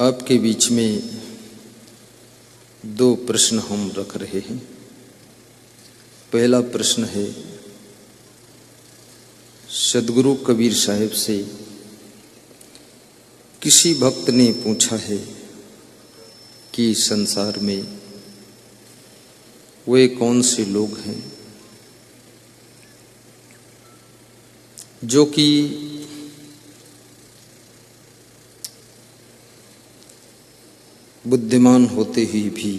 आपके बीच में दो प्रश्न हम रख रहे हैं। पहला प्रश्न है, सद्गुरु कबीर साहब से किसी भक्त ने पूछा है कि संसार में वे कौन से लोग हैं जो कि बुद्धिमान होते हुए भी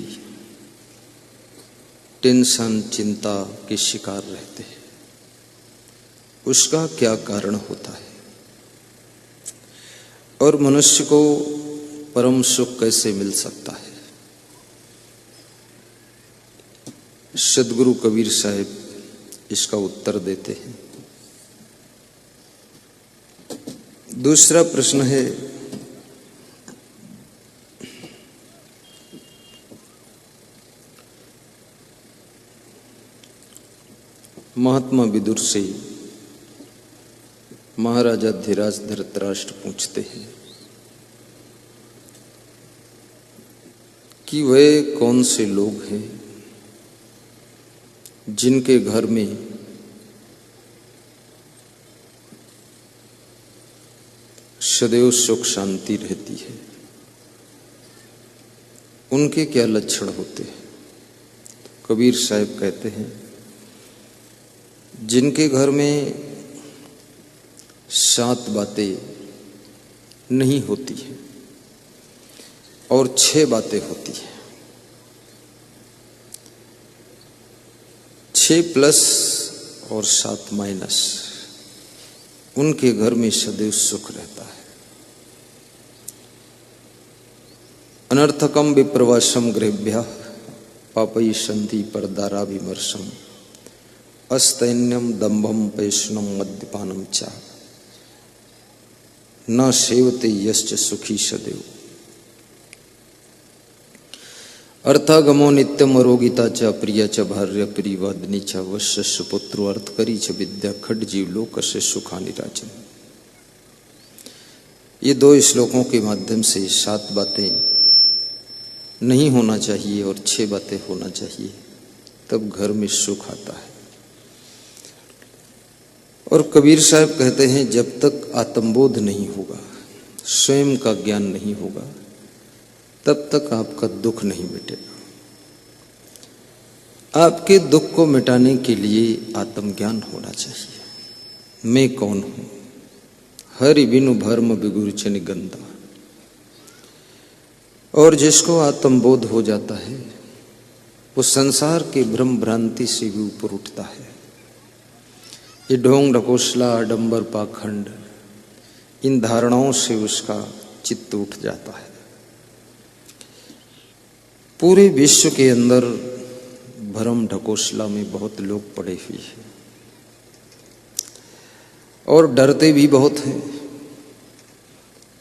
टेंशन चिंता के शिकार रहते हैं। उसका क्या कारण होता है और मनुष्य को परम सुख कैसे मिल सकता है? सद्गुरु कबीर साहब इसका उत्तर देते हैं। दूसरा प्रश्न है, महात्मा विदुर से महाराजा धीराज धृतराष्ट्र पूछते हैं कि वे कौन से लोग हैं जिनके घर में सदैव सुख शांति रहती है। उनके क्या लक्षण होते हैं? कबीर साहब कहते हैं, जिनके घर में 7 बातें नहीं होती हैं और 6 बातें होती हैं, 6 प्लस और 7 माइनस, उनके घर में सदैव सुख रहता है। अनर्थकम विप्रवासम गृहभ्यः पापई संधि परदारा विमर्शम अस्तैन्यम दंभम पैशनम मद्यपानम चा न सेवते यश्च सुखी सदैव। अर्थागमो नित्यम अरोगिता च प्रिया च भार्य प्रियवदनी च वश्य सुपुत्रो अर्थकरी च विद्या खड जीवलोक से सुखानि राजन। ये 2 श्लोकों के माध्यम से 7 बातें नहीं होना चाहिए और 6 बातें होना चाहिए, तब घर में सुख आता है। और कबीर साहब कहते हैं, जब तक आत्मबोध नहीं होगा, स्वयं का ज्ञान नहीं होगा, तब तक आपका दुख नहीं मिटेगा। आपके दुख को मिटाने के लिए आत्मज्ञान होना चाहिए। मैं कौन हूं? हरि बिनु भर्म बिगुरु निगंधा। और जिसको आत्मबोध हो जाता है वो संसार के भ्रम भ्रांति से भी ऊपर उठता है। ये ढोंग ढकोसला आडंबर पाखंड, इन धारणाओं से उसका चित्त उठ जाता है। पूरे विश्व के अंदर भ्रम ढकोसला में बहुत लोग पड़े हुए हैं और डरते भी बहुत हैं।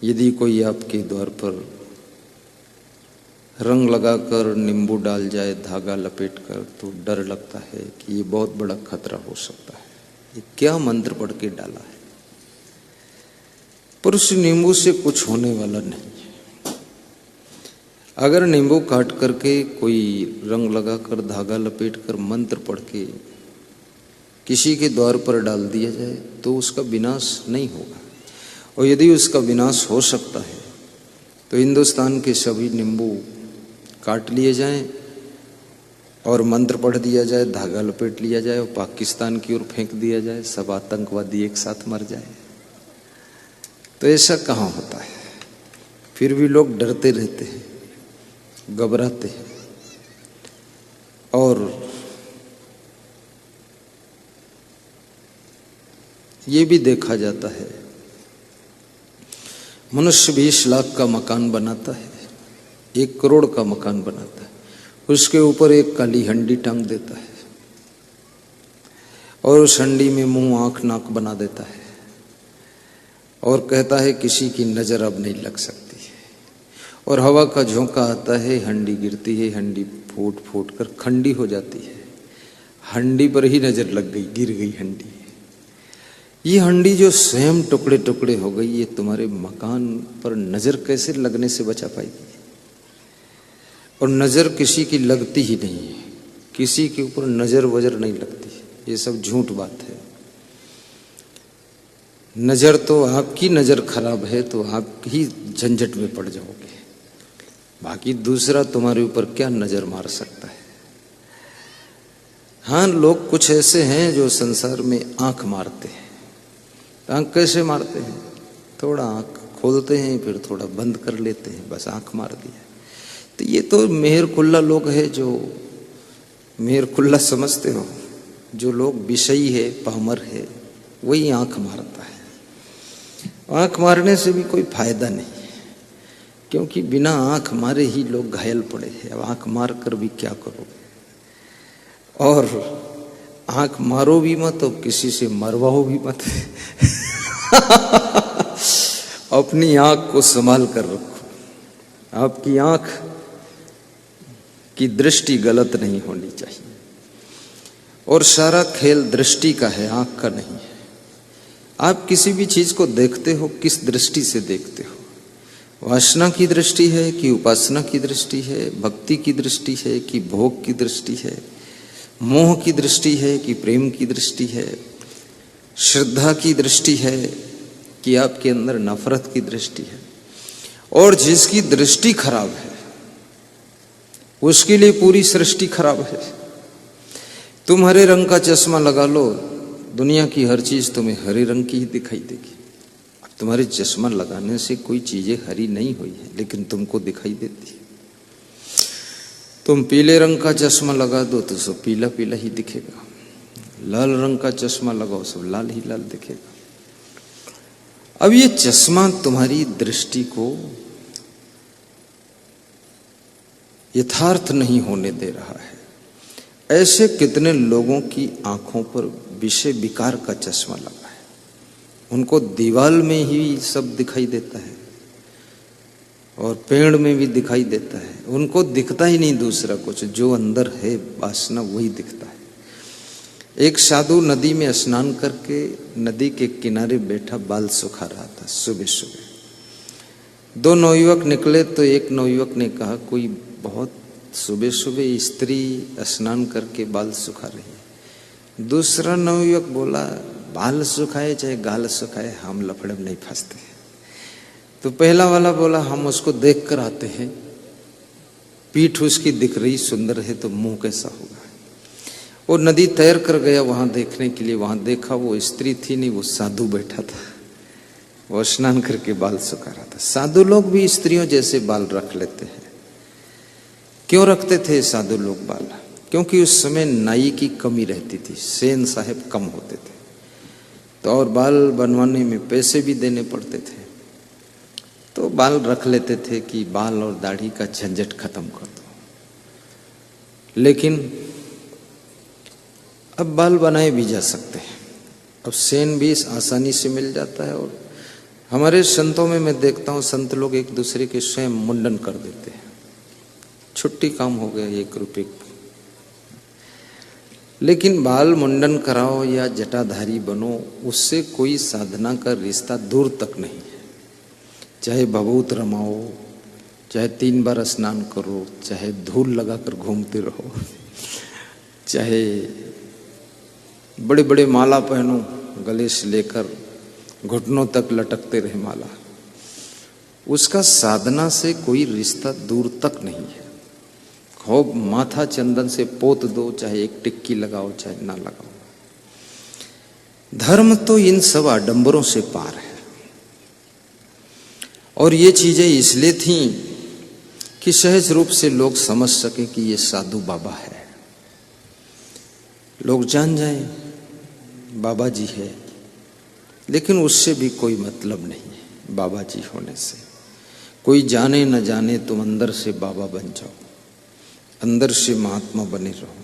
यदि कोई आपके द्वार पर रंग लगाकर नींबू डाल जाए धागा लपेटकर, तो डर लगता है कि ये बहुत बड़ा खतरा हो सकता है। ये क्या मंत्र पढ़ के डाला है? पर उस नींबू से कुछ होने वाला नहीं है। अगर नींबू काट करके कोई रंग लगाकर धागा लपेटकर मंत्र पढ़ के किसी के द्वार पर डाल दिया जाए तो उसका विनाश नहीं होगा। और यदि उसका विनाश हो सकता है तो हिंदुस्तान के सभी नींबू काट लिए जाएं और मंत्र पढ़ दिया जाए, धागा लपेट लिया जाए और पाकिस्तान की ओर फेंक दिया जाए, सब आतंकवादी एक साथ मर जाए। तो ऐसा कहाँ होता है? फिर भी लोग डरते रहते हैं, घबराते हैं। और ये भी देखा जाता है, मनुष्य 20 लाख का मकान बनाता है, 1 करोड़ का मकान बनाता है, उसके ऊपर एक काली हंडी टांग देता है और उस हंडी में मुंह आंख नाक बना देता है और कहता है किसी की नजर अब नहीं लग सकती है। और हवा का झोंका आता है, हंडी गिरती है, हंडी फूट फूट कर खंडी हो जाती है। हंडी पर ही नजर लग गई, गिर गई हंडी। ये हंडी जो स्वयं टुकड़े टुकड़े हो गई, ये तुम्हारे मकान पर नजर कैसे लगने से बचा पाएगी? और नजर किसी की लगती ही नहीं है, किसी के ऊपर नजर वजर नहीं लगती, ये सब झूठ बात है। नजर तो आपकी नजर खराब है तो आप ही झंझट में पड़ जाओगे, बाकी दूसरा तुम्हारे ऊपर क्या नजर मार सकता है? हाँ, लोग कुछ ऐसे हैं जो संसार में आंख मारते हैं। आंख कैसे मारते हैं? थोड़ा आंख खोलते हैं फिर थोड़ा बंद कर लेते हैं, बस आंख मार दिया। तो ये तो मेहर खुल्ला लोग है, जो मेहर खुल्ला समझते हो, जो लोग विषयी है, पामर है, वही आंख मारता है। आंख मारने से भी कोई फायदा नहीं है, क्योंकि बिना आंख मारे ही लोग घायल पड़े हैं। अब आंख मार कर भी क्या करोगे? और आंख मारो भी मत और किसी से मरवाओ भी मत। अपनी आंख को संभाल कर रखो। आपकी आंख की दृष्टि गलत नहीं होनी चाहिए, और सारा खेल दृष्टि का है, आंख का नहीं है। आप किसी भी चीज को देखते हो, किस दृष्टि से देखते हो? वासना की दृष्टि है कि उपासना की दृष्टि है? भक्ति की दृष्टि है कि भोग की दृष्टि है? मोह की दृष्टि है कि प्रेम की दृष्टि है? श्रद्धा की दृष्टि है कि आपके अंदर नफरत की दृष्टि है? और जिसकी दृष्टि खराब है उसके लिए पूरी सृष्टि खराब है। तुम हरे रंग का चश्मा लगा लो, दुनिया की हर चीज तुम्हें हरे रंग की ही दिखाई देगी। अब तुम्हारे चश्मा लगाने से कोई चीजें हरी नहीं हुई है, लेकिन तुमको दिखाई देती है। तुम पीले रंग का चश्मा लगा दो तो सब पीला पीला ही दिखेगा, लाल रंग का चश्मा लगाओ सब लाल ही लाल दिखेगा। अब ये चश्मा तुम्हारी दृष्टि को यथार्थ नहीं होने दे रहा है। ऐसे कितने लोगों की आंखों पर विषय विकार का चश्मा लगा है, उनको दीवार में ही सब दिखाई देता है और पेड़ में भी दिखाई देता है, उनको दिखता ही नहीं दूसरा कुछ, जो अंदर है वासना वही दिखता है। एक साधु नदी में स्नान करके नदी के किनारे बैठा बाल सुखा रहा था। सुबह सुबह दो नवयुवक निकले तो एक नवयुवक ने कहा, कोई बहुत सुबह सुबह स्त्री स्नान करके बाल सुखा रही है। दूसरा नवयुवक बोला, बाल सुखाए चाहे गाल सुखाए, हम लफड़े में नहीं फंसते। तो पहला वाला बोला, हम उसको देख कर आते हैं, पीठ उसकी दिख रही सुंदर है तो मुंह कैसा होगा। वो नदी तैर कर गया वहां देखने के लिए, वहां देखा वो स्त्री थी नहीं, वो साधु बैठा था, वो स्नान करके बाल सुखा रहा था। साधु लोग भी स्त्रियों जैसे बाल रख लेते हैं। क्यों रखते थे साधु लोग बाल? क्योंकि उस समय नाई की कमी रहती थी, सेन साहब कम होते थे, तो और बाल बनवाने में पैसे भी देने पड़ते थे, तो बाल रख लेते थे कि बाल और दाढ़ी का झंझट खत्म कर दो। लेकिन अब बाल बनाए भी जा सकते हैं, अब सेन भी आसानी से मिल जाता है। और हमारे संतों में मैं देखता हूँ, संत लोग एक दूसरे के स्वयं मुंडन कर देते हैं, छुट्टी काम हो गया, 1 रुपये। लेकिन बाल मुंडन कराओ या जटाधारी बनो, उससे कोई साधना का रिश्ता दूर तक नहीं है। चाहे भभूत रमाओ, चाहे 3 बार स्नान करो, चाहे धूल लगाकर घूमते रहो, चाहे बड़े बड़े माला पहनो, गले से लेकर घुटनों तक लटकते रहे माला, उसका साधना से कोई रिश्ता दूर तक नहीं है। खूब माथा चंदन से पोत दो, चाहे एक टिक्की लगाओ चाहे ना लगाओ। धर्म तो इन सब आडंबरों से पार है। और ये चीजें इसलिए थीं कि सहज रूप से लोग समझ सके कि ये साधु बाबा है, लोग जान जाएं बाबा जी है। लेकिन उससे भी कोई मतलब नहीं है बाबा जी होने से। कोई जाने न जाने, तुम अंदर से बाबा बन जाओ, अंदर से महात्मा बने रहो।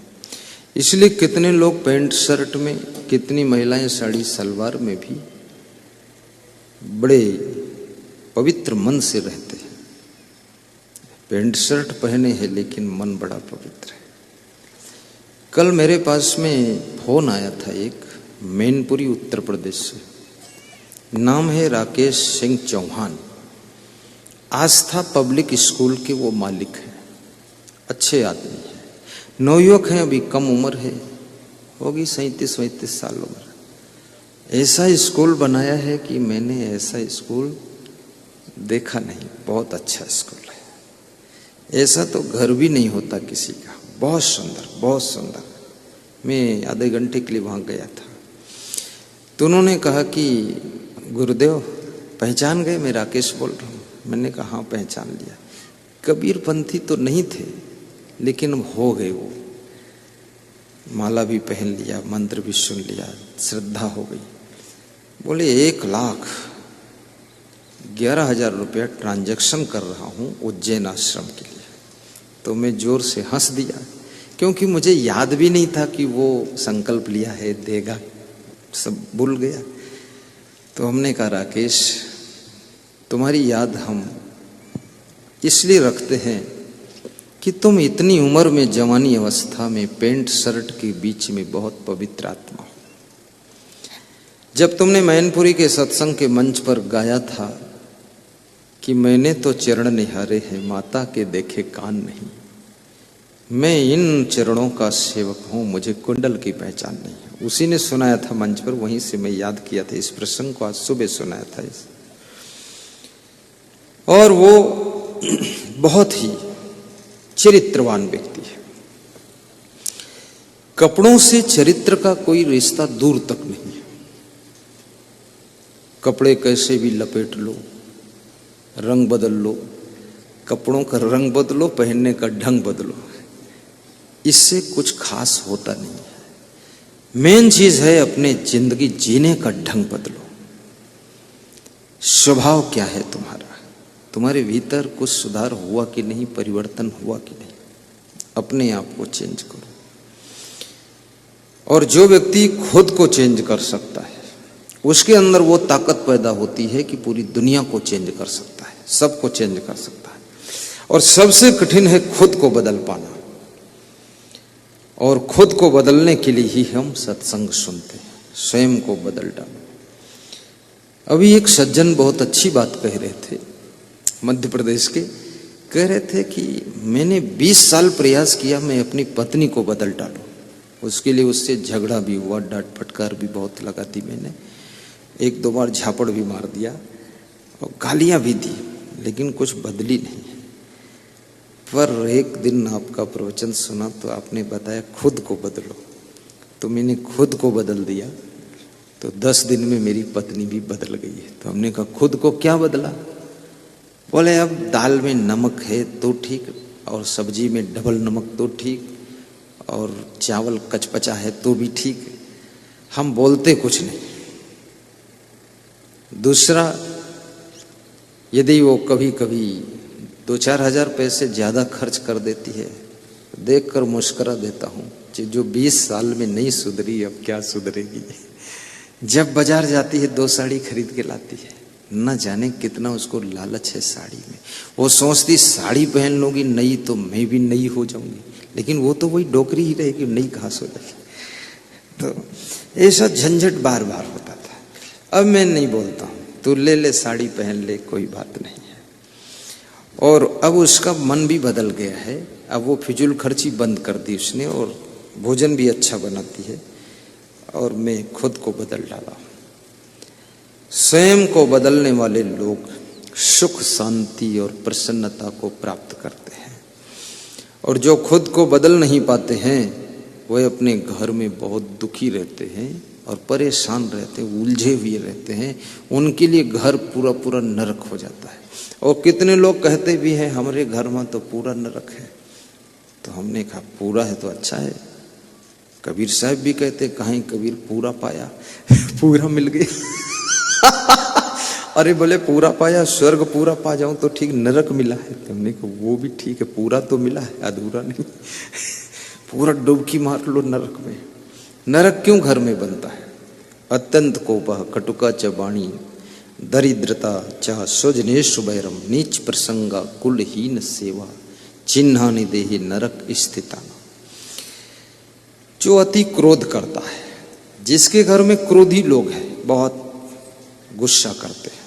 इसलिए कितने लोग पैंट शर्ट में, कितनी महिलाएं साड़ी सलवार में भी बड़े पवित्र मन से रहते हैं। पैंट शर्ट पहने हैं लेकिन मन बड़ा पवित्र है। कल मेरे पास में फोन आया था एक, मैनपुरी उत्तर प्रदेश से। नाम है राकेश सिंह चौहान। आस्था पब्लिक स्कूल के वो मालिक हैं। अच्छे आदमी हैं, नवयुवक हैं, अभी कम उम्र है, होगी 37-38 साल उम्र। ऐसा स्कूल बनाया है कि मैंने ऐसा स्कूल देखा नहीं। बहुत अच्छा स्कूल है, ऐसा तो घर भी नहीं होता किसी का। बहुत सुंदर, बहुत सुंदर। मैं आधे घंटे के लिए वहाँ गया था, तो उन्होंने कहा कि गुरुदेव पहचान गए, मैं राकेश बोल रहा हूँ। मैंने कहा हाँ पहचान लिया। कबीरपंथी तो नहीं थे, लेकिन हो गए वो। माला भी पहन लिया, मंत्र भी सुन लिया, श्रद्धा हो गई। बोले 1,11,000 रुपया ट्रांजैक्शन कर रहा हूँ उज्जैन आश्रम के लिए। तो मैं जोर से हंस दिया, क्योंकि मुझे याद भी नहीं था कि वो संकल्प लिया है, देगा, सब भूल गया। तो हमने कहा राकेश, तुम्हारी याद हम इसलिए रखते हैं कि तुम इतनी उम्र में, जवानी अवस्था में, पैंट शर्ट के बीच में बहुत पवित्र आत्मा हो। जब तुमने मैनपुरी के सत्संग के मंच पर गाया था कि मैंने तो चरण निहारे हैं, माता के देखे कान नहीं, मैं इन चरणों का सेवक हूं, मुझे कुंडल की पहचान नहीं है। उसी ने सुनाया था मंच पर, वहीं से मैं याद किया था इस प्रसंग को, आज सुबह सुनाया था इस। और वो बहुत ही चरित्रवान व्यक्ति है। कपड़ों से चरित्र का कोई रिश्ता दूर तक नहीं है। कपड़े कैसे भी लपेट लो, रंग बदल लो, कपड़ों का रंग बदलो, पहनने का ढंग बदलो, इससे कुछ खास होता नहीं है। मेन चीज है अपने जिंदगी जीने का ढंग बदलो। स्वभाव क्या है तुम्हारा, तुम्हारे भीतर कुछ सुधार हुआ कि नहीं, परिवर्तन हुआ कि नहीं, अपने आप को चेंज करो। और जो व्यक्ति खुद को चेंज कर सकता है, उसके अंदर वो ताकत पैदा होती है कि पूरी दुनिया को चेंज कर सकता है, सबको चेंज कर सकता है। और सबसे कठिन है खुद को बदल पाना। और खुद को बदलने के लिए ही हम सत्संग सुनते हैं, स्वयं को बदल डालो। अभी एक सज्जन बहुत अच्छी बात कह रहे थे, मध्य प्रदेश के, कह रहे थे कि मैंने 20 साल प्रयास किया मैं अपनी पत्नी को बदल डालूं। उसके लिए उससे झगड़ा भी हुआ, डांट फटकार भी बहुत लगा दी मैंने, 1-2 बार झापड़ भी मार दिया और गालियां भी दी, लेकिन कुछ बदली नहीं। पर एक दिन आपका प्रवचन सुना तो आपने बताया खुद को बदलो, तो मैंने खुद को बदल दिया। तो 10 दिन में मेरी पत्नी भी बदल गई है। तो हमने कहा खुद को क्या बदला? बोले अब दाल में नमक है तो ठीक, और सब्जी में डबल नमक तो ठीक, और चावल कचपचा है तो भी ठीक। हम बोलते कुछ नहीं। दूसरा, यदि वो कभी कभी 2-4 हजार पैसे ज्यादा खर्च कर देती है, देखकर मुस्कुरा देता हूँ कि जो 20 साल में नहीं सुधरी अब क्या सुधरेगी। जब बाजार जाती है 2 साड़ी खरीद के लाती है, न जाने कितना उसको लालच है साड़ी में। वो सोचती साड़ी पहन लूंगी नई तो मैं भी नई हो जाऊंगी, लेकिन वो तो वही डोकरी ही रहेगी, नई घास हो जाएगी। तो ऐसा झंझट बार बार होता था। अब मैं नहीं बोलता हूँ, तू ले साड़ी पहन ले, कोई बात नहीं है। और अब उसका मन भी बदल गया है। अब वो फिजूल खर्ची बंद कर दी उसने, और भोजन भी अच्छा बनाती है। और मैं खुद को बदल डाला। स्वयं को बदलने वाले लोग सुख, शांति और प्रसन्नता को प्राप्त करते हैं। और जो खुद को बदल नहीं पाते हैं, वह अपने घर में बहुत दुखी रहते हैं और परेशान रहते हैं, उलझे हुए रहते हैं। उनके लिए घर पूरा पूरा नरक हो जाता है। और कितने लोग कहते भी हैं हमारे घर में तो पूरा नरक है। तो हमने कहा पूरा है तो अच्छा है। कबीर साहब भी कहते कहीं कबीर पूरा पाया पूरा मिल गया अरे बोले पूरा पाया, स्वर्ग पूरा पा जाऊं तो ठीक, नरक मिला है। तो हमने कहा वो भी ठीक है, पूरा तो मिला है, अधूरा नहीं पूरा डुबकी मार लो नरक में। नरक क्यों घर में बनता है? अत्यंत कोपह, कटुका च वाणी, दरिद्रता च स्वजनेषु वैरम, नीच प्रसंगा कुलहीन सेवा, चिन्हानि देहि नरक स्थिता। जो अति क्रोध करता है, जिसके घर में क्रोधी लोग हैं, बहुत गुस्सा करते हैं,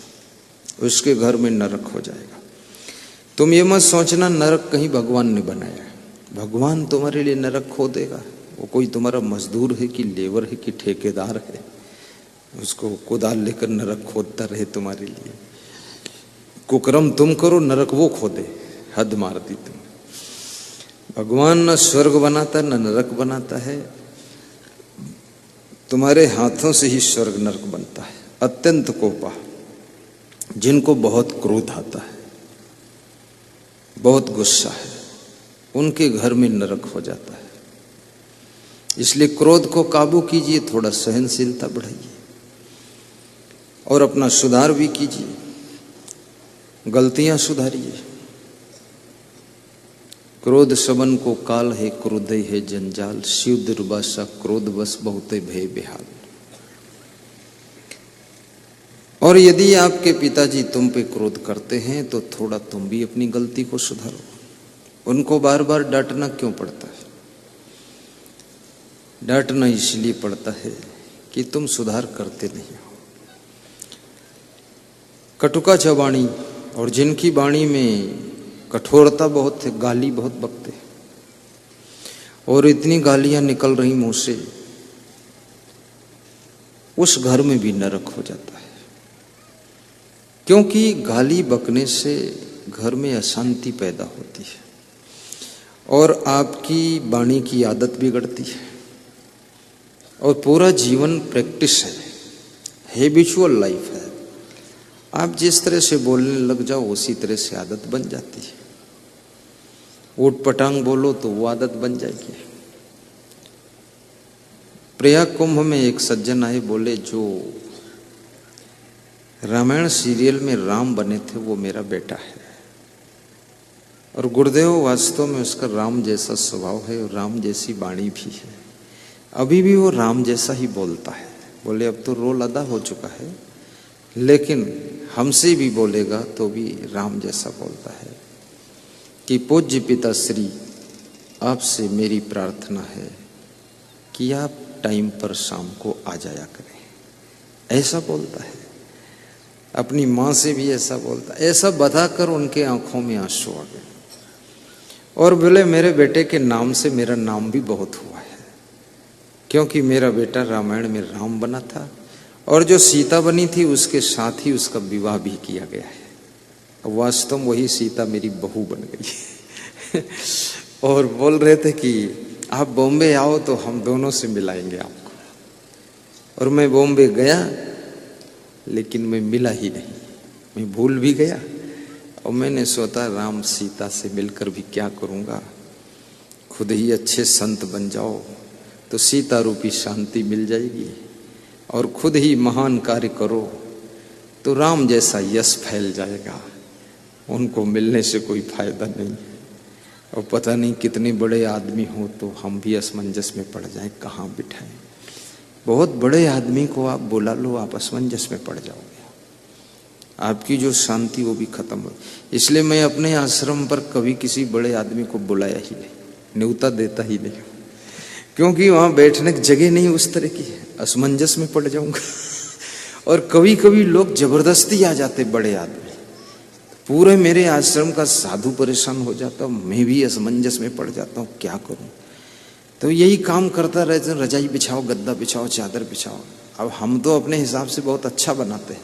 उसके घर में नरक हो जाएगा। तुम ये मत सोचना नरक कहीं भगवान ने बनाया है। भगवान तुम्हारे लिए नरक खोदेगा? वो कोई तुम्हारा मजदूर है कि लेबर है कि ठेकेदार है, उसको कुदाल लेकर नरक खोदता रहे तुम्हारे लिए? कुकर्म तुम करो, नरक वो खोदे। हद मार दी तुम। भगवान न स्वर्ग बनाता न नरक बनाता है, तुम्हारे हाथों से ही स्वर्ग नरक बनता है। अत्यंत कोपा, जिनको बहुत क्रोध आता है, बहुत गुस्सा है, उनके घर में नरक हो जाता है। इसलिए क्रोध को काबू कीजिए, थोड़ा सहनशीलता बढ़ाइए और अपना सुधार भी कीजिए, गलतियां सुधारिए। क्रोध सबन को काल है, क्रोधय है जंजाल, शिव दुर्वासा क्रोध बस बहुते भय बेहाल। और यदि आपके पिताजी तुम पे क्रोध करते हैं तो थोड़ा तुम भी अपनी गलती को सुधारो। उनको बार बार डांटना क्यों पड़ता है? डांटना इसलिए पड़ता है कि तुम सुधार करते नहीं हो। कटुका चबाणी, और जिनकी वाणी में कठोरता बहुत है, गाली बहुत बकते, और इतनी गालियां निकल रही मुंह से, उस घर में भी नरक हो जाता है। क्योंकि गाली बकने से घर में अशांति पैदा होती है और आपकी वाणी की आदत बिगड़ती है। और पूरा जीवन प्रैक्टिस है, हैबिचुअल लाइफ है। आप जिस तरह से बोलने लग जाओ उसी तरह से आदत बन जाती है। ऊट पटांग बोलो तो वो आदत बन जाएगी। प्रयाग कुंभ में एक सज्जन आए, बोले जो रामायण सीरियल में राम बने थे वो मेरा बेटा है, और गुरुदेव वास्तव में उसका राम जैसा स्वभाव है और राम जैसी वाणी भी है, अभी भी वो राम जैसा ही बोलता है। बोले अब तो रोल अदा हो चुका है, लेकिन हमसे भी बोलेगा तो भी राम जैसा बोलता है कि पूज्य पिता श्री, आपसे मेरी प्रार्थना है कि आप टाइम पर शाम को आ जाया करें। ऐसा बोलता है। अपनी माँ से भी ऐसा बोलता है। ऐसा बताकर उनके आंखों में आंसू आ गए और बोले मेरे बेटे के नाम से मेरा नाम भी बहुत हुआ है, क्योंकि मेरा बेटा रामायण में राम बना था और जो सीता बनी थी उसके साथ ही उसका विवाह भी किया गया है। वास्तव में वही सीता मेरी बहू बन गई और बोल रहे थे कि आप बॉम्बे आओ तो हम दोनों से मिलाएंगे आपको। और मैं बॉम्बे गया, लेकिन मैं मिला ही नहीं, मैं भूल भी गया। और मैंने सोचा राम सीता से मिलकर भी क्या करूँगा, खुद ही अच्छे संत बन जाओ तो सीता रूपी शांति मिल जाएगी, और खुद ही महान कार्य करो तो राम जैसा यश फैल जाएगा। उनको मिलने से कोई फायदा नहीं, और पता नहीं कितने बड़े आदमी हो तो हम भी असमंजस में पड़ जाएं, कहाँ बिठाएं। बहुत बड़े आदमी को आप बुला लो, आप असमंजस में पड़ जाओगे, आपकी जो शांति वो भी खत्म हो। इसलिए मैं अपने आश्रम पर कभी किसी बड़े आदमी को बुलाया ही नहीं, न्योता देता ही नहीं, क्योंकि वहां बैठने की जगह नहीं उस तरह की है, असमंजस में पड़ जाऊंगा। और कभी कभी लोग जबरदस्ती आ जाते बड़े आदमी, पूरे मेरे आश्रम का साधु परेशान हो जाता हूँ, मैं भी असमंजस में पड़ जाता हूँ, क्या करूं। तो यही काम करता रहते, रजाई बिछाओ, गद्दा बिछाओ, चादर बिछाओ। अब हम तो अपने हिसाब से बहुत अच्छा बनाते हैं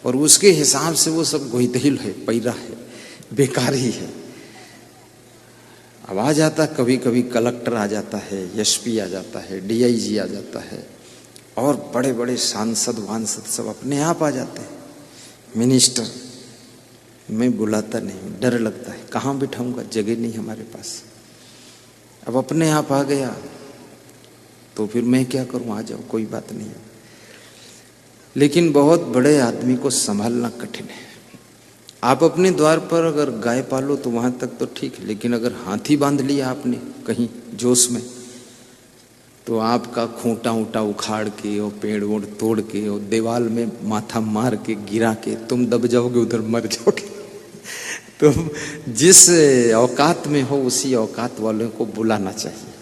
और उसके हिसाब से वो सब गोइतहिल है, पैरा है, बेकार ही है। अब आ जाता, कभी कभी कलेक्टर आ जाता है, एसपी आ जाता है, डीआईजी आ जाता है, और बड़े बड़े सांसद वांसद सब अपने आप आ जाते हैं, मिनिस्टर। मैं बुलाता नहीं, डर लगता है, कहाँ बिठाऊंगा, जगह नहीं हमारे पास। अब अपने आप आ गया तो फिर मैं क्या करूं, आ जाओ, कोई बात नहीं है। लेकिन बहुत बड़े आदमी को संभालना कठिन है। आप अपने द्वार पर अगर गाय पालो तो वहां तक तो ठीक है, लेकिन अगर हाथी बांध लिया आपने कहीं जोश में, तो आपका खूंटा ऊंटा उखाड़ के और पेड़ वोड़ तोड़ के और दीवाल में माथा मार के गिरा के तुम दब जाओगे, उधर मर जाओगे। तुम जिस औकात में हो उसी औकात वालों को बुलाना चाहिए।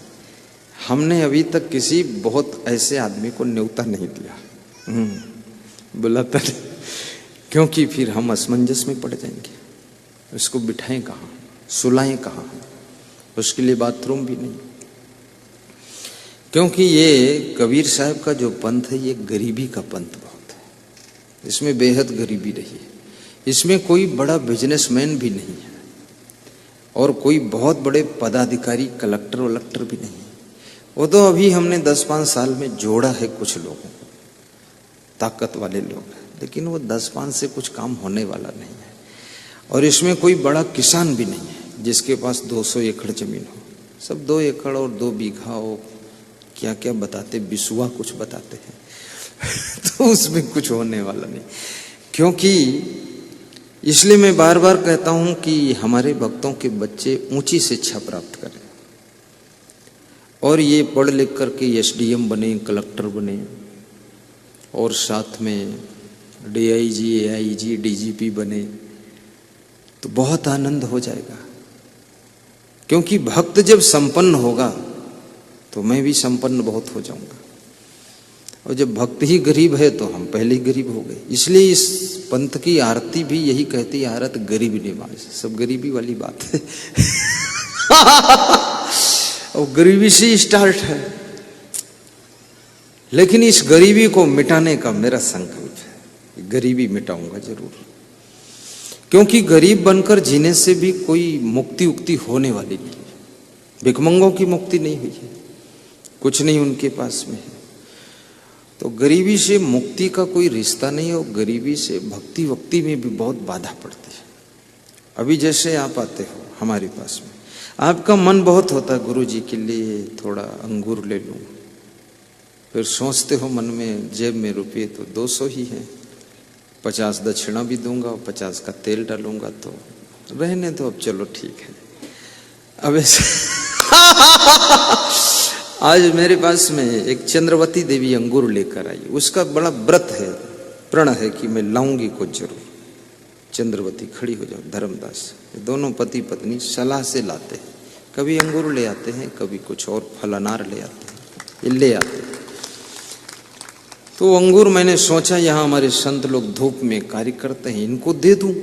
हमने अभी तक किसी बहुत ऐसे आदमी को न्योता नहीं दिया, बुलाता नहीं। क्योंकि फिर हम असमंजस में पड़ जाएंगे। इसको बिठाएं कहाँ, सुलाएं कहाँ, उसके लिए बाथरूम भी नहीं। क्योंकि ये कबीर साहब का जो पंथ है ये गरीबी का पंथ बहुत है, इसमें बेहद गरीबी रही है। इसमें कोई बड़ा बिजनेसमैन भी नहीं है और कोई बहुत बड़े पदाधिकारी कलेक्टर वलेक्टर भी नहीं है। वो तो अभी हमने 10-5 साल में जोड़ा है कुछ लोगों को, ताकत वाले लोग हैं, लेकिन वो 10-5 से कुछ काम होने वाला नहीं है। और इसमें कोई बड़ा किसान भी नहीं है जिसके पास 200 एकड़ जमीन हो। सब 2 एकड़ और 2 बीघा हो, क्या क्या बताते, बिसुआ कुछ बताते हैं तो उसमें कुछ होने वाला नहीं। क्योंकि इसलिए मैं बार बार कहता हूं कि हमारे भक्तों के बच्चे ऊंची शिक्षा प्राप्त करें और ये पढ़ लिख करके एसडीएम बने, कलेक्टर बने और साथ में डीआईजी, एआईजी, डीजीपी बने तो बहुत आनंद हो जाएगा। क्योंकि भक्त जब संपन्न होगा तो मैं भी संपन्न बहुत हो जाऊंगा, और जब भक्त ही गरीब है तो हम पहले ही गरीब हो गए। इसलिए इस पंथ की आरती भी यही कहती है, आरत गरीब निवाज। सब गरीबी वाली बात है और गरीबी से स्टार्ट है, लेकिन इस गरीबी को मिटाने का मेरा संकल्प है। गरीबी मिटाऊंगा जरूर, क्योंकि गरीब बनकर जीने से भी कोई मुक्ति उक्ति होने वाली नहीं है। भिखमंगों की मुक्ति नहीं हुई है, कुछ नहीं उनके पास में है। तो गरीबी से मुक्ति का कोई रिश्ता नहीं है, और गरीबी से भक्ति वक्ति में भी बहुत बाधा पड़ती है। अभी जैसे आप आते हो हमारे पास में, आपका मन बहुत होता है गुरु जी के लिए थोड़ा अंगूर ले लूं, फिर सोचते हो मन में जेब में रुपये तो 200 ही है, 50 दक्षिणा भी दूंगा और 50 का तेल डालूंगा, तो रहने दो अब, चलो ठीक है। अब ऐसे आज मेरे पास में एक चंद्रवती देवी अंगूर लेकर आई, उसका बड़ा व्रत है, प्रण है कि मैं लाऊंगी को जरूर। चंद्रवती खड़ी हो जाओ, धर्मदास, दोनों पति पत्नी सलाह से लाते हैं, कभी अंगूर ले आते हैं, कभी कुछ और फल अनार ले आते हैं, ये ले आते हैं। तो अंगूर मैंने सोचा यहाँ हमारे संत लोग धूप में कार्य करते हैं, इनको दे दूं,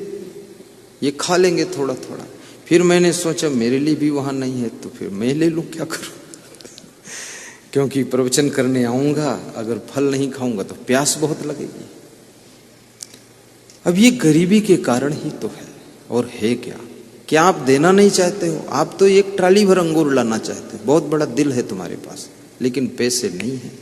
ये खा लेंगे थोड़ा थोड़ा। फिर मैंने सोचा मेरे लिए भी वहां नहीं है तो फिर मैं ले लूं, क्या करूं क्योंकि प्रवचन करने आऊंगा, अगर फल नहीं खाऊंगा तो प्यास बहुत लगेगी। अब ये गरीबी के कारण ही तो है, और है क्या आप देना नहीं चाहते हो? आप तो एक ट्राली भर अंगूर लाना चाहते हो, बहुत बड़ा दिल है तुम्हारे पास, लेकिन पैसे नहीं है।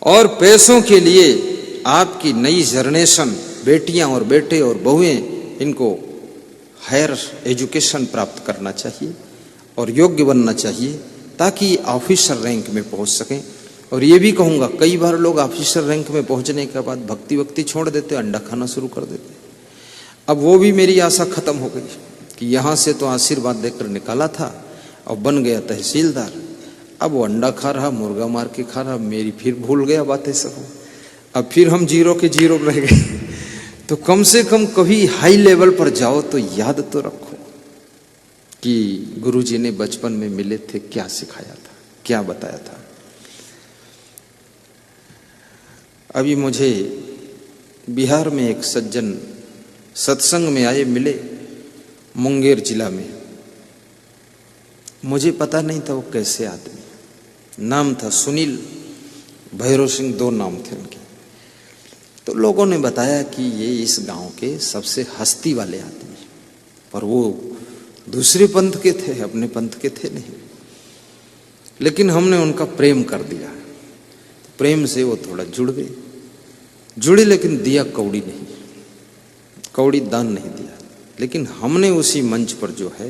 और पैसों के लिए आपकी नई जनरेशन, बेटियां और बेटे और बहुएं, इनको हायर एजुकेशन प्राप्त करना चाहिए और योग्य बनना चाहिए ताकि ऑफिसर रैंक में पहुंच सकें। और ये भी कहूंगा, कई बार लोग ऑफिसर रैंक में पहुंचने के बाद भक्ति वक्ति छोड़ देते, अंडा खाना शुरू कर देते। अब वो भी मेरी आशा खत्म हो गई कि यहां से तो आशीर्वाद देकर निकाला था और बन गया तहसीलदार, अब वो अंडा खा रहा, मुर्गा मार के खा रहा, मेरी फिर भूल गया बातें सब। अब फिर हम जीरो के जीरो रह गए। तो कम से कम कभी हाई लेवल पर जाओ तो याद तो रखो कि गुरुजी ने बचपन में मिले थे, क्या सिखाया था, क्या बताया था। अभी मुझे बिहार में एक सज्जन सत्संग में आए, मिले, मुंगेर जिला में। मुझे पता नहीं था वो कैसे आदमी, नाम था सुनील, भैरव सिंह, 2 नाम थे उनके। तो लोगों ने बताया कि ये इस गांव के सबसे हस्ती वाले आदमी, पर वो दूसरे पंथ के थे, अपने पंथ के थे नहीं। लेकिन हमने उनका प्रेम कर दिया, प्रेम से वो थोड़ा जुड़े, लेकिन दिया कौड़ी नहीं, कौड़ी दान नहीं दिया। लेकिन हमने उसी मंच पर जो है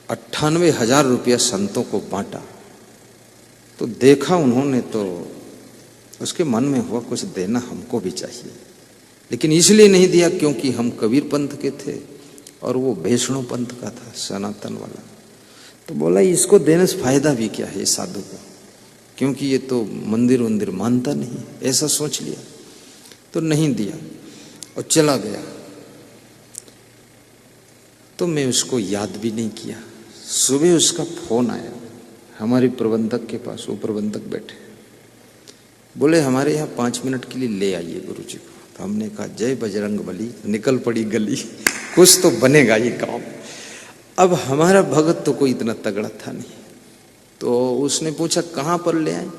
98,000 रुपया संतों को बांटा। तो देखा उन्होंने तो उसके मन में हुआ कुछ देना हमको भी चाहिए, लेकिन इसलिए नहीं दिया क्योंकि हम कबीर पंथ के थे और वो वैष्णव पंथ का था, सनातन वाला। तो बोला इसको देने से फायदा भी क्या है साधु को, क्योंकि ये तो मंदिर वंदिर मानता नहीं, ऐसा सोच लिया। तो नहीं दिया और चला गया। तो मैं उसको याद भी नहीं किया। सुबह उसका फोन आया हमारे प्रबंधक के पास, वो प्रबंधक बैठे, बोले हमारे यहाँ 5 मिनट के लिए ले आइए गुरुजी को। तो हमने कहा जय बजरंग बली, निकल पड़ी गली, कुछ तो बनेगा ये काम। अब हमारा भगत तो कोई इतना तगड़ा था नहीं, तो उसने पूछा कहाँ पर ले आए,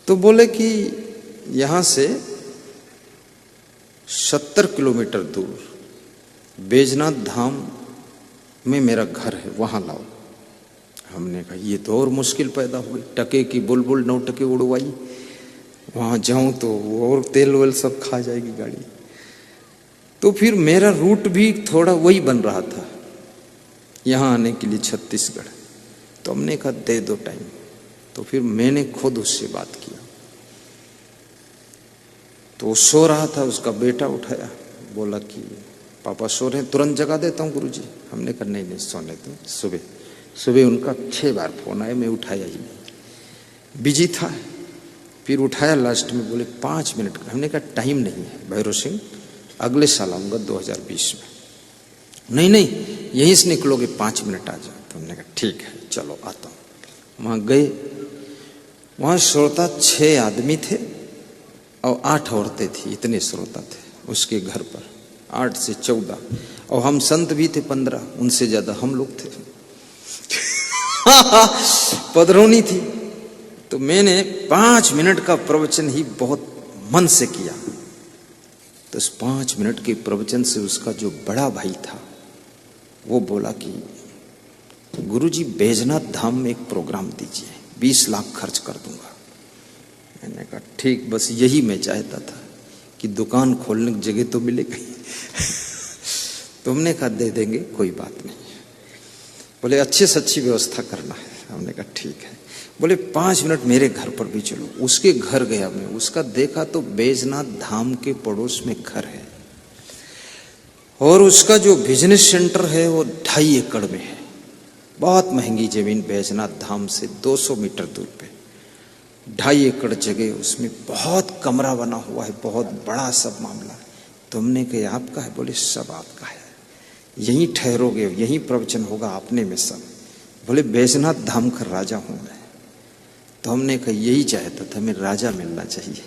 तो बोले कि यहाँ से 70 किलोमीटर दूर बैजनाथ धाम में मेरा घर है, वहां लाओ। हमने कहा ये तो और मुश्किल पैदा हुई, टके की बुलबुल 9 टके उड़वाई, वहां जाऊं तो और तेल वेल सब खा जाएगी गाड़ी। तो फिर मेरा रूट भी थोड़ा वही बन रहा था यहाँ आने के लिए छत्तीसगढ़। तो हमने कहा दे दो टाइम। तो फिर मैंने खुद उससे बात किया, तो वो सो रहा था, उसका बेटा उठाया, बोला कि पापा सो रहे हैं, तुरंत जगा देता हूँ गुरुजी। हमने कहा नहीं नहीं सोने दो। सुबह सुबह उनका 6 बार फोन आया, मैं उठाया ही नहीं, बिजी था। फिर उठाया, लास्ट में बोले 5 मिनट का। हमने कहा टाइम नहीं है भैरव सिंह, अगले साल आऊँगा 2020 में। नहीं नहीं यहीं से निकलोगे, 5 मिनट आ जाओ। तो हमने कहा ठीक है चलो आता हूँ। वहाँ गए, वहाँ श्रोता 6 आदमी थे और 8 औरतें थी, इतने श्रोता थे उसके घर पर, 8 से 14, और हम संत भी थे 15, उनसे ज्यादा हम लोग थे। पधरौनी थी। तो मैंने 5 मिनट का प्रवचन ही बहुत मन से किया। तो इस 5 मिनट के प्रवचन से उसका जो बड़ा भाई था वो बोला कि गुरुजी बैजनाथ धाम में एक प्रोग्राम दीजिए, 20 लाख खर्च कर दूंगा। मैंने कहा ठीक, बस यही मैं चाहता था कि दुकान खोलने की जगह तो मिलेगी। तो हमने कहा दे देंगे, कोई बात नहीं। बोले अच्छे से अच्छी व्यवस्था करना है। हमने कहा ठीक है। बोले 5 मिनट मेरे घर पर भी चलो। उसके घर गया मैं, उसका देखा तो बैजनाथ धाम के पड़ोस में घर है, और उसका जो बिजनेस सेंटर है वो 2.5 एकड़ में है। बहुत महंगी जमीन, बैजनाथ धाम से 200 मीटर दूर पे 2.5 एकड़ जगह, उसमें बहुत कमरा बना हुआ है, बहुत बड़ा सब मामला। तुमने कहा आपका है? बोले सब आपका है, यहीं ठहरोगे, यहीं प्रवचन होगा, अपने में सब। बोले बैजनाथ धाम का राजा हूं मैं। तो हमने कहा यही चाहता था मैं, राजा मिलना चाहिए।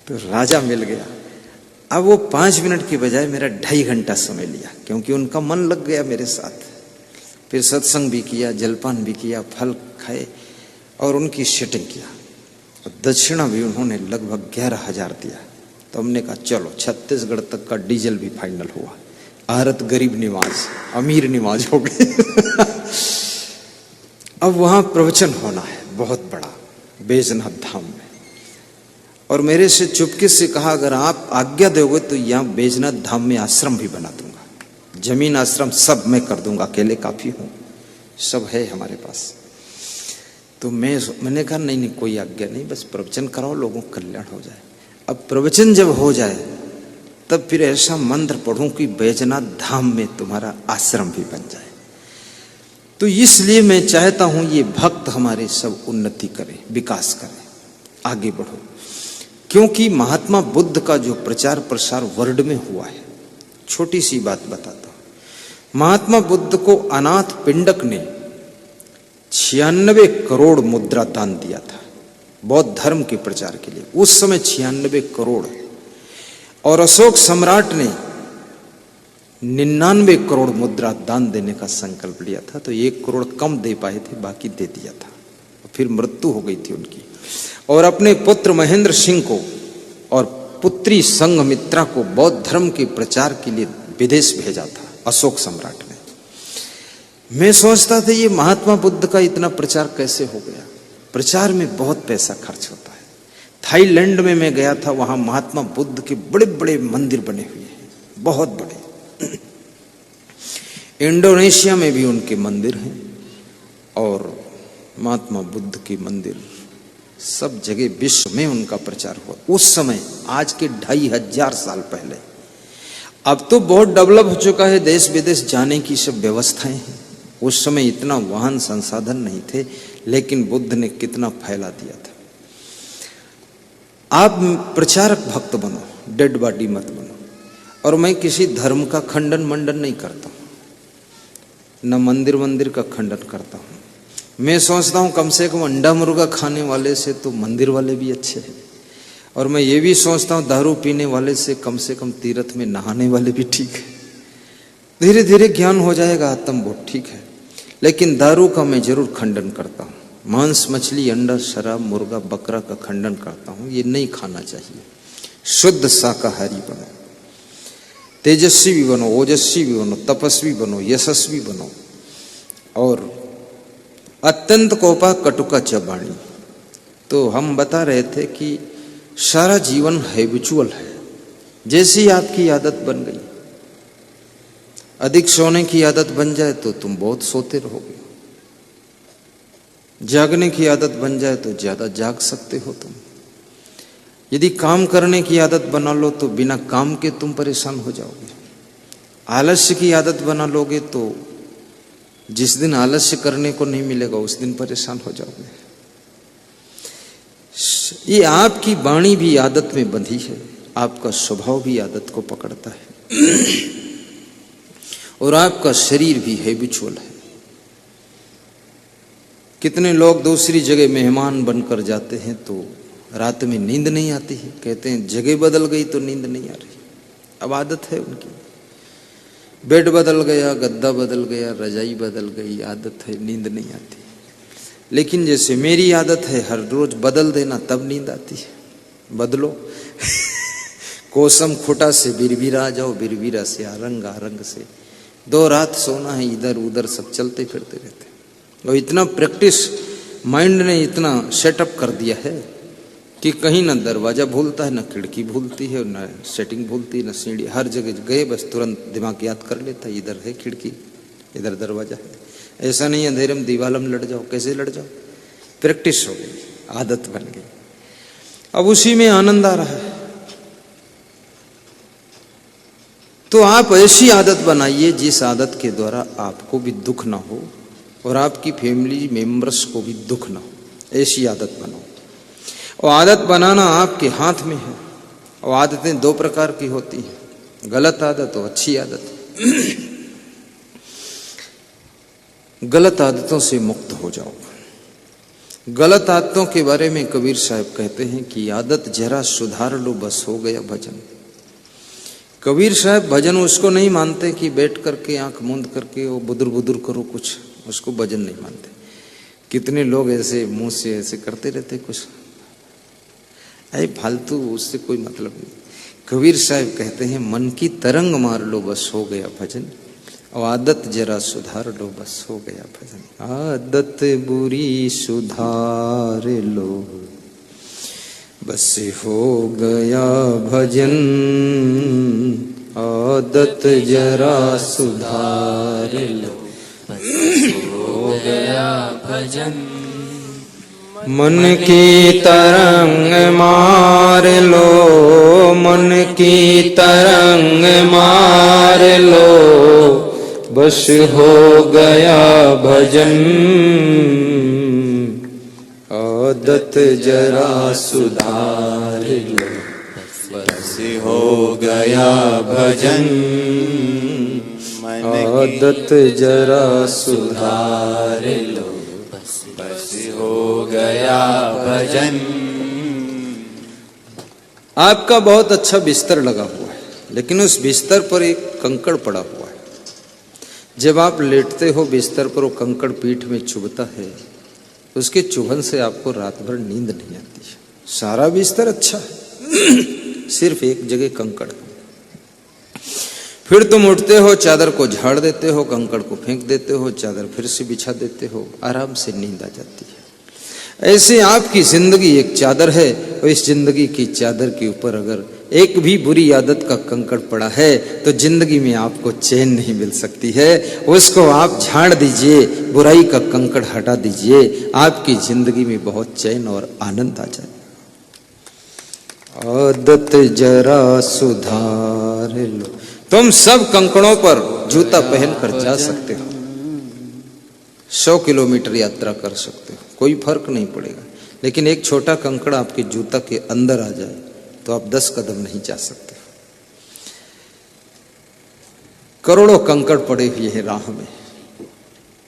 तो राजा मिल गया। अब वो 5 मिनट की बजाय मेरा 2.5 घंटा समय लिया, क्योंकि उनका मन लग गया मेरे साथ। फिर सत्संग भी किया, जलपान भी किया, फल खाए और उनकी सेटिंग किया। और दक्षिणा भी उन्होंने लगभग 11,000 दिया। तो हमने कहा चलो छत्तीसगढ़ तक का डीजल भी फाइनल हुआ। औरत गरीब निवाज, अमीर निवाज हो गई। अब वहां प्रवचन होना है बहुत बड़ा, बैजनाथ धाम में। और मेरे से चुपके से कहा अगर आप आज्ञा दोगे तो यहाँ बैजनाथ धाम में आश्रम भी बना दूंगा, जमीन आश्रम सब मैं कर दूंगा, अकेले काफी हूं, सब है हमारे पास। तो मैंने कहा नहीं नहीं कोई आज्ञा नहीं, बस प्रवचन कराओ, लोगों का कल्याण हो जाए। अब प्रवचन जब हो जाए तब फिर ऐसा मंत्र पढ़ूं कि बैजनाथ धाम में तुम्हारा आश्रम भी बन जाए। तो इसलिए मैं चाहता हूं ये भक्त हमारे सब उन्नति करें, विकास करें, आगे बढ़ो। क्योंकि महात्मा बुद्ध का जो प्रचार प्रसार वर्ल्ड में हुआ है, छोटी सी बात बताता हूं। महात्मा बुद्ध को अनाथ पिंडक ने 96 करोड़ मुद्रा दान दिया था बौद्ध धर्म के प्रचार के लिए, उस समय 96 करोड़। और अशोक सम्राट ने 99 करोड़ मुद्रा दान देने का संकल्प लिया था, तो 1 करोड़ कम दे पाए थे, बाकी दे दिया था। फिर मृत्यु हो गई थी उनकी। और अपने पुत्र महेंद्र सिंह को और पुत्री संघमित्रा को बौद्ध धर्म के प्रचार के लिए विदेश भेजा था अशोक सम्राट ने। मैं सोचता था ये महात्मा बुद्ध का इतना प्रचार कैसे हो गया। प्रचार में बहुत पैसा खर्च होता है। थाईलैंड में मैं गया था, वहां महात्मा बुद्ध के बड़े बड़े मंदिर बने हुए हैं, बहुत बड़े। इंडोनेशिया में भी उनके मंदिर हैं और महात्मा बुद्ध के मंदिर सब जगह विश्व में उनका प्रचार हुआ उस समय, आज के 2500 साल पहले। अब तो बहुत डेवलप हो चुका है, देश विदेश जाने की सब व्यवस्थाएं हैं। उस समय इतना वाहन संसाधन नहीं थे, लेकिन बुद्ध ने कितना फैला दिया था। आप प्रचारक भक्त बनो, डेड बॉडी मत बनो। और मैं किसी धर्म का खंडन मंडन नहीं करता हूं, न मंदिर मंदिर का खंडन करता हूं। मैं सोचता हूं कम से कम अंडा मुर्गा खाने वाले से तो मंदिर वाले भी अच्छे हैं, और मैं ये भी सोचता हूं दारू पीने वाले से कम तीर्थ में नहाने वाले भी ठीक है। धीरे धीरे ज्ञान हो जाएगा, आत्मबोध ठीक है। लेकिन दारू का मैं जरूर खंडन करता हूं। मांस, मछली, अंडा, शराब, मुर्गा, बकरा का खंडन करता हूं। ये नहीं खाना चाहिए। शुद्ध शाकाहारी बनो, तेजस्वी भी बनो, ओजस्वी भी बनो, तपस्वी बनो, यशस्वी बनो। और अत्यंत कोपा कटुका चबाणी। तो हम बता रहे थे कि सारा जीवन हैबिचुअल है। जैसी आपकी आदत बन गई, अधिक सोने की आदत बन जाए तो तुम बहुत सोते रहोगे। जागने की आदत बन जाए तो ज्यादा जाग सकते हो तुम। यदि काम करने की आदत बना लो तो बिना काम के तुम परेशान हो जाओगे। आलस्य की आदत बना लोगे तो जिस दिन आलस्य करने को नहीं मिलेगा उस दिन परेशान हो जाओगे। ये आपकी वाणी भी आदत में बंधी है, आपका स्वभाव भी आदत को पकड़ता है और आपका शरीर भी हैबिचुअल है। कितने लोग दूसरी जगह मेहमान बनकर जाते हैं तो रात में नींद नहीं आती है, कहते हैं जगह बदल गई तो नींद नहीं आ रही। अब आदत है उनकी, बेड बदल गया, गद्दा बदल गया, रजाई बदल गई, आदत है, नींद नहीं आती। लेकिन जैसे मेरी आदत है हर रोज बदल देना, तब नींद आती है। बदलो कोसम खुटा से बिरबिरा जाओ, बिरबिरा से आरंग, आरंग से 2 रात सोना है, इधर उधर सब चलते फिरते रहते। और इतना प्रैक्टिस माइंड ने इतना सेटअप कर दिया है कि कहीं ना दरवाजा भूलता है, ना खिड़की भूलती है, ना सेटिंग भूलती है, ना सीढ़ी। हर जगह गए बस तुरंत दिमाग याद कर लेता है, इधर है खिड़की, इधर दरवाजा है। ऐसा नहीं अंधेरे में दीवार में लड़ जाओ, कैसे लड़ जाओ? प्रैक्टिस हो गई, आदत बन गई। अब उसी में आनंद आ रहा है। तो आप ऐसी आदत बनाइए जिस आदत के द्वारा आपको भी दुख ना हो और आपकी फैमिली मेंबर्स को भी दुख ना हो। ऐसी आदत बनाओ। और आदत बनाना आपके हाथ में है। और आदतें 2 प्रकार की होती हैं, गलत आदत और अच्छी आदत। गलत आदतों से मुक्त हो जाओ। गलत आदतों के बारे में कबीर साहब कहते हैं कि आदत जरा सुधार लो बस हो गया भजन। कबीर साहब भजन उसको नहीं मानते कि बैठ करके आंख मूंद करके वो बुदुर बुदुर करो कुछ, उसको भजन नहीं मानते। कितने लोग ऐसे मुंह से ऐसे करते रहते कुछ, अरे फालतू, उससे कोई मतलब नहीं। कबीर साहब कहते हैं मन की तरंग मार लो बस हो गया भजन, और आदत जरा सुधार लो बस हो गया भजन। आदत बुरी सुधार लो बस हो गया भजन, आदत जरा सुधार लो बस हो गया भजन। मन की तरंग मार लो, मन की तरंग मार लो बस हो गया भजन, आदत जरा सुधार लो बस हो गया भजन, आदत जरा सुधार लो बस हो गया भजन। आपका बहुत अच्छा बिस्तर लगा हुआ है, लेकिन उस बिस्तर पर एक कंकड़ पड़ा हुआ है। जब आप लेटते हो बिस्तर पर, वो कंकड़ पीठ में चुभता है, उसके चुभन से आपको रात भर नींद नहीं आती है। सारा बिस्तर अच्छा है सिर्फ एक जगह कंकड़। फिर तुम उठते हो, चादर को झाड़ देते हो, कंकड़ को फेंक देते हो, चादर फिर से बिछा देते हो, आराम से नींद आ जाती है। ऐसे आपकी जिंदगी एक चादर है, और इस जिंदगी की चादर के ऊपर अगर एक भी बुरी आदत का कंकड़ पड़ा है तो जिंदगी में आपको चैन नहीं मिल सकती है। उसको आप झाड़ दीजिए, बुराई का कंकड़ हटा दीजिए, आपकी जिंदगी में बहुत चैन और आनंद आ जाए। आदत जरा सुधार लो। तुम सब कंकड़ों पर जूता पहनकर जा सकते हो, 100 किलोमीटर यात्रा कर सकते हो, कोई फर्क नहीं पड़ेगा। लेकिन एक छोटा कंकड़ आपके जूता के अंदर आ जाए तो आप 10 कदम नहीं जा सकते। करोड़ों कंकड़ पड़े हुए हैं राह में,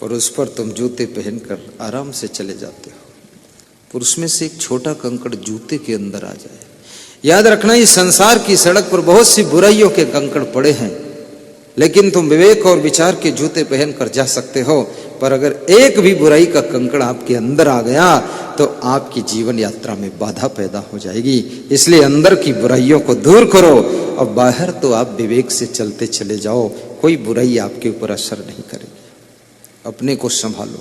और उस पर तुम जूते पहनकर आराम से चले जाते हो। पर उसमें से एक छोटा कंकड़ जूते के अंदर आ जाए, याद रखना, इस संसार की सड़क पर बहुत सी बुराइयों के कंकड़ पड़े हैं, लेकिन तुम विवेक और विचार के जूते पहनकर जा सकते हो। पर अगर एक भी बुराई का कंकड़ आपके अंदर आ गया तो आपकी जीवन यात्रा में बाधा पैदा हो जाएगी। इसलिए अंदर की बुराइयों को दूर करो और बाहर तो आप विवेक से चलते चले जाओ, कोई बुराई आपके ऊपर असर नहीं करेगी। अपने को संभालो।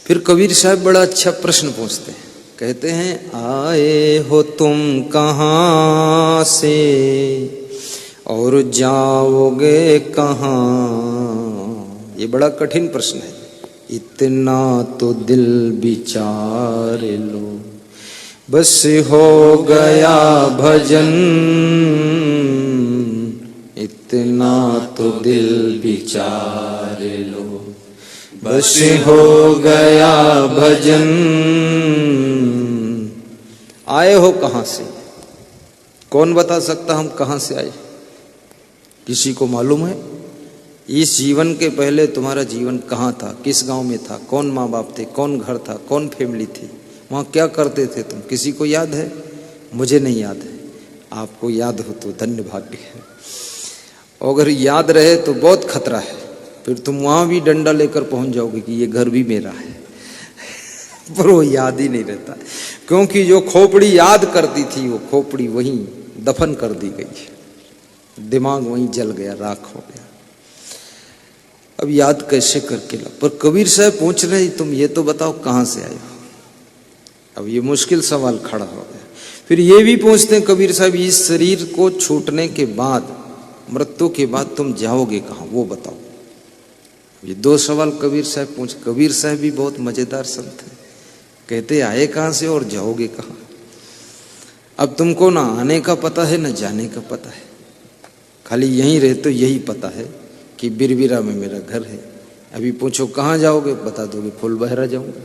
फिर कबीर साहब बड़ा अच्छा प्रश्न पूछते हैं, कहते हैं, आए हो तुम कहाँ से और जाओगे कहाँ? ये बड़ा कठिन प्रश्न है। इतना तो दिल विचार लो, बस हो गया भजन। इतना तो दिल विचार लो, बस हो गया भजन। आए हो कहाँ से? कौन बता सकता हम कहाँ से आए? किसी को मालूम है? इस जीवन के पहले तुम्हारा जीवन कहाँ था? किस गांव में था? कौन माँ बाप थे? कौन घर था? कौन फैमिली थी? वहाँ क्या करते थे तुम? किसी को याद है? मुझे नहीं याद है। आपको याद हो तो धन्य भाग्य है, अगर याद रहे तो बहुत खतरा है। फिर तुम वहाँ भी डंडा लेकर पहुँच जाओगे कि ये घर भी मेरा है, पर वो याद ही नहीं रहता, क्योंकि जो खोपड़ी याद करती थी वो खोपड़ी वहीं दफन कर दी गई, दिमाग वहीं जल गया, राख हो गया। अब याद कैसे करके ला? पर कबीर साहब पूछ रहे, तुम ये तो बताओ कहाँ से आए हो? अब ये मुश्किल सवाल खड़ा हो गया। फिर ये भी पूछते हैं कबीर साहब, इस शरीर को छूटने के बाद, मृत्यु के बाद तुम जाओगे कहाँ, वो बताओ। ये दो सवाल कबीर साहब पूछ। कबीर साहब भी बहुत मजेदार संत है, कहते आए कहाँ से और जाओगे कहाँ? अब तुमको ना आने का पता है ना जाने का पता है, खाली यहीं रहे तो यही पता है कि बिरबिरा में मेरा घर है। अभी पूछो कहाँ जाओगे, बता दोगे फुलबहरा जाऊंगा,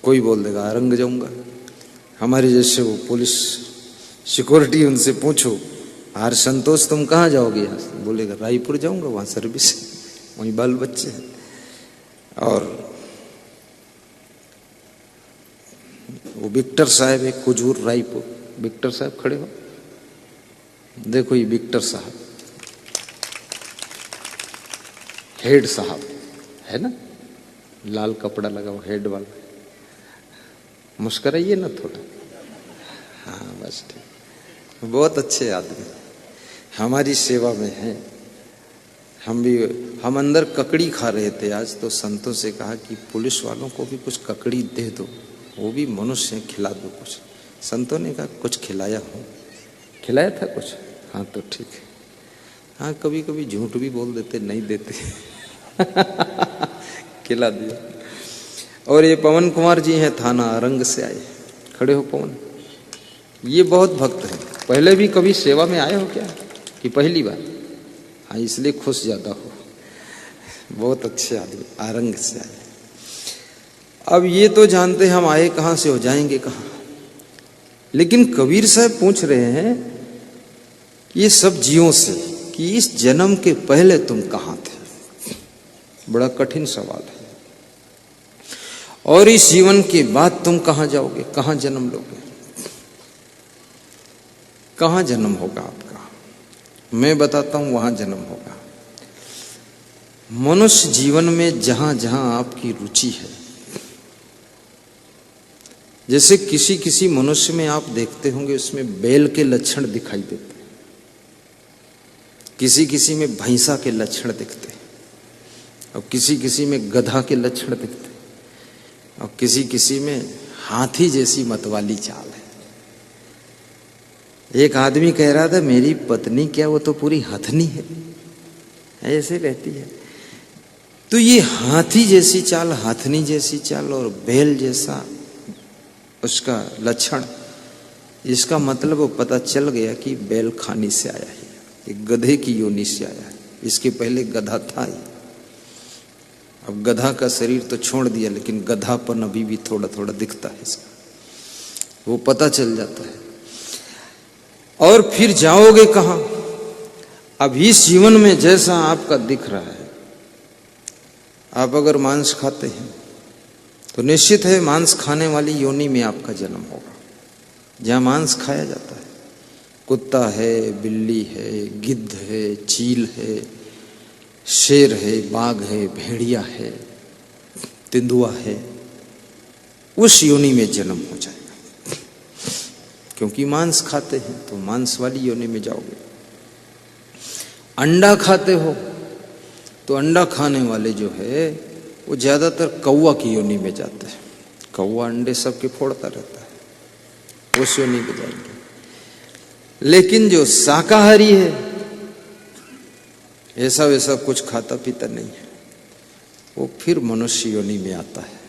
कोई बोल देगा आरंग जाऊंगा। हमारे जैसे वो पुलिस सिक्योरिटी, उनसे पूछो आर संतोष तुम कहाँ जाओगे, यहाँ से बोलेगा रायपुर जाऊंगा, वहाँ सर्विस है, वहीं बाल बच्चे हैं। और वो विक्टर साहब है, कुजूर रायपुर, विक्टर साहब खड़े हो, देखो ये विक्टर साहब, हेड साहब है ना, लाल कपड़ा लगा हुआ हेड वाला, मुस्कुराइए ना थोड़ा। हाँ बस ठीक, बहुत अच्छे आदमी हमारी सेवा में है। हम अंदर ककड़ी खा रहे थे आज, तो संतों से कहा कि पुलिस वालों को भी कुछ ककड़ी दे दो, वो भी मनुष्य हैं, खिला दो कुछ। संतों ने कहा कुछ खिलाया हूँ। खिलाया था कुछ? हाँ तो ठीक है। हाँ कभी कभी झूठ भी बोल देते, नहीं देते खिला दिया। और ये पवन कुमार जी हैं, थाना आरंग से आए, खड़े हो पवन। ये बहुत भक्त है, पहले भी कभी सेवा में आए हो क्या कि पहली बार? हाँ इसलिए खुश ज्यादा हो, बहुत अच्छे आदमी, आरंग से आए। अब ये तो जानते हैं हम आए कहाँ से हो, जाएंगे कहाँ, लेकिन कबीर साहब पूछ रहे हैं ये सब जीवों से कि इस जन्म के पहले तुम कहाँ थे। बड़ा कठिन सवाल है। और इस जीवन के बाद तुम कहाँ जाओगे, कहाँ जन्म लोगे, कहाँ जन्म होगा आपका? मैं बताता हूं, वहां जन्म होगा। मनुष्य जीवन में जहां जहां आपकी रुचि है, जैसे किसी किसी मनुष्य में आप देखते होंगे उसमें बैल के लक्षण दिखाई देते हैं, किसी किसी में भैंसा के लक्षण दिखते हैं, और किसी किसी में गधा के लक्षण दिखते हैं, और किसी किसी में हाथी जैसी मतवाली चाल है। एक आदमी कह रहा था मेरी पत्नी क्या वो तो पूरी हथनी है, ऐसे रहती है। तो ये हाथी जैसी चाल, हथनी जैसी चाल और बैल जैसा उसका लक्षण, इसका मतलब वो पता चल गया कि बैल खानी से आया है, एक गधे की योनि से आया है। इसके पहले गधा था ही, अब गधा का शरीर तो छोड़ दिया, लेकिन गधापन अभी भी थोड़ा थोड़ा दिखता है इसका, वो पता चल जाता है। और फिर जाओगे कहाँ? अब इस जीवन में जैसा आपका दिख रहा है, आप अगर मांस खाते हैं तो निश्चित है मांस खाने वाली योनि में आपका जन्म होगा। जहां मांस खाया जाता है। कुत्ता है, बिल्ली है, गिद्ध है, चील है, शेर है, बाघ है, भेड़िया है, तेंदुआ है, उस योनि में जन्म हो जाएगा। क्योंकि मांस खाते हैं तो मांस वाली योनि में जाओगे। अंडा खाते हो तो अंडा खाने वाले जो है वो ज्यादातर कौवा की योनि में जाते हैं। कौवा अंडे सबके फोड़ता रहता है, उस योनि में जाएंगे। लेकिन जो शाकाहारी है, ऐसा वैसा कुछ खाता पीता नहीं है, वो फिर मनुष्य योनि में आता है।